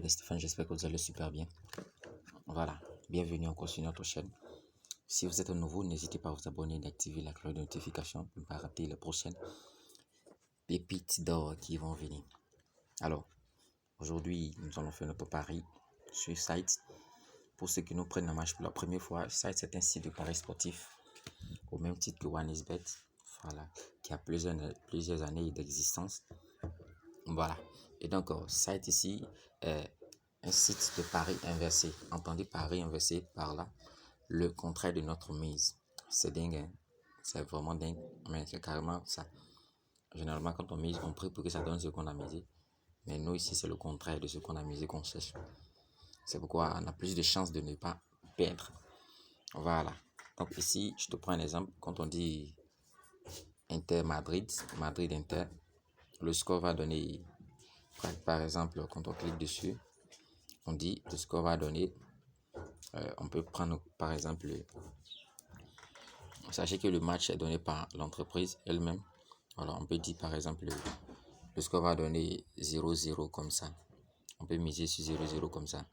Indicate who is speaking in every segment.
Speaker 1: Stéphane, j'espère que vous allez super bien. Voilà, bienvenue encore sur notre chaîne. Si vous êtes nouveau, n'hésitez pas à vous abonner et d'activer la cloche de notification pour ne pas rater les prochaines pépites d'or qui vont venir. Alors, aujourd'hui, nous allons faire notre pari sur Site. Pour ceux qui nous prennent la match pour la première fois, Site c'est un site de paris sportif au même titre que OneXBet, voilà, qui a plusieurs années d'existence. Voilà, et donc Site ici est un site de paris inversé. Entendez paris inversé par là, le contraire de notre mise. C'est dingue, hein? C'est vraiment dingue, mais c'est carrément ça. Généralement, quand on mise, on prie pour que ça donne ce qu'on a misé. Mais nous, ici, c'est le contraire de ce qu'on a misé qu'on cherche. C'est pourquoi on a plus de chances de ne pas perdre. Voilà. Donc ici, je te prends un exemple. Quand on dit Inter Madrid, Madrid Inter, le score va donner, par exemple, quand on clique dessus, on dit le score va donner, on peut prendre par exemple, sachez que le match est donné par l'entreprise elle-même. Alors on peut dire par exemple, le score va donner 0-0 comme ça. On peut miser sur 0-0 comme ça.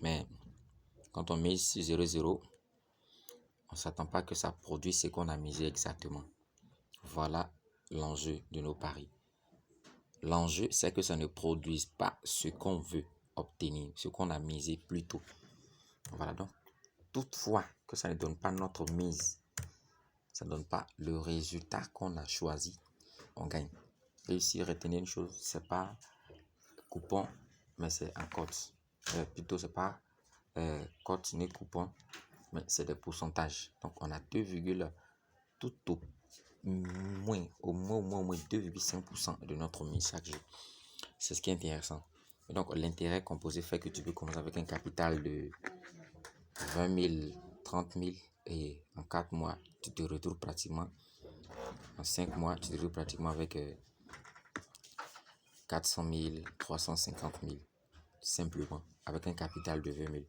Speaker 1: Mais quand on mise sur 0-0, on ne s'attend pas que ça produise ce qu'on a misé exactement. Voilà l'enjeu de nos paris. L'enjeu, c'est que ça ne produise pas ce qu'on veut obtenir, ce qu'on a misé plus tôt. Voilà, donc, toutefois que ça ne donne pas notre mise, ça ne donne pas le résultat qu'on a choisi, on gagne. Et ici, retenez une chose, c'est pas coupon, mais c'est un code. Plutôt, c'est pas code ni coupon, mais c'est des pourcentages. Donc, on a 2, tout au moins 2,5% de notre mise chaque jour. C'est ce qui est intéressant. Et donc, l'intérêt composé fait que tu peux commencer avec un capital de 20 000, 30 000 et en 4 mois, tu te retrouves pratiquement, en 5 mois, tu te retrouves pratiquement avec 400 000, 350 000, simplement, avec un capital de 20 000.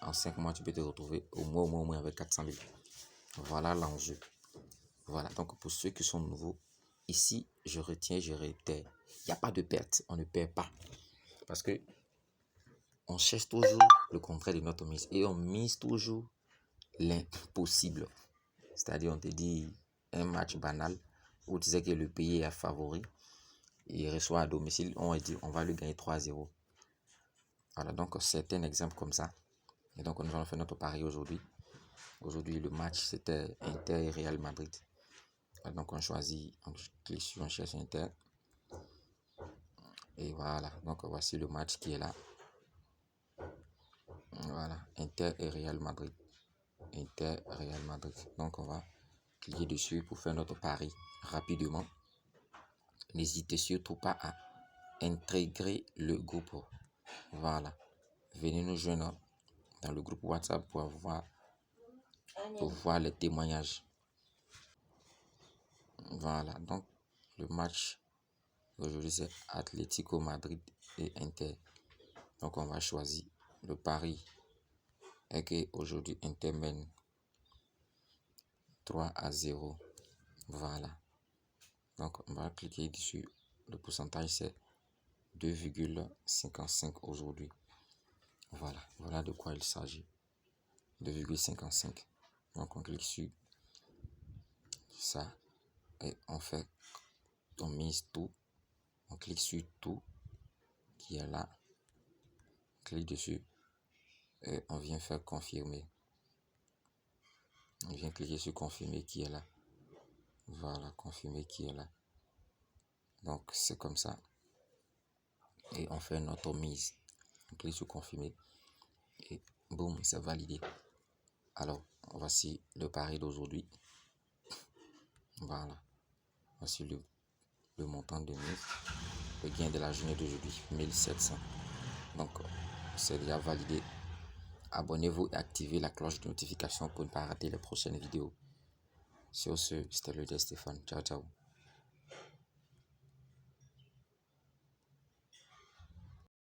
Speaker 1: En 5 mois, tu peux te retrouver au moins avec 400 000. Voilà l'enjeu. Voilà, donc pour ceux qui sont nouveaux, ici, je retiens, je réitère, il n'y a pas de perte, on ne perd pas. Parce que on cherche toujours le contraire de notre mise et on mise toujours l'impossible. C'est-à-dire, on te dit un match banal où tu sais que le pays est favori, il reçoit à domicile, on dit on va lui gagner 3-0. Voilà, donc c'est un exemple comme ça. Et donc, nous allons faire notre pari aujourd'hui. Aujourd'hui, le match, c'était Inter et Real Madrid. Donc, on choisit, on clique sur, on cherche Inter. Et voilà, donc voici le match qui est là. Voilà, Inter et Real Madrid. Inter, Real Madrid. Donc, on va cliquer dessus pour faire notre pari rapidement. N'hésitez surtout pas à intégrer le groupe. Voilà. Venez nous joindre dans le groupe WhatsApp pour voir les témoignages. Voilà. Donc, le match aujourd'hui, c'est Atlético Madrid et Inter. Donc, on va choisir le pari. Et que aujourd'hui, Inter mène 3-0. Voilà. Donc, on va cliquer dessus. Le pourcentage, c'est 2,55 aujourd'hui. Voilà de quoi il s'agit. 2,55. Donc, on clique sur ça et on mise tout. On clique sur tout qui est là. On clique dessus et on vient faire confirmer. On vient cliquer sur confirmer qui est là. Voilà, confirmer qui est là. Donc, c'est comme ça. Et on fait notre mise. On clique sur confirmer. Et boum, c'est validé. Alors, voici le pari d'aujourd'hui. Voilà. Voici le montant de mise. Le gain de la journée d'aujourd'hui, 1700. Donc, c'est déjà validé. Abonnez-vous et activez la cloche de notification pour ne pas rater les prochaines vidéos. Sur ce, c'était le Stéphane. Ciao, ciao.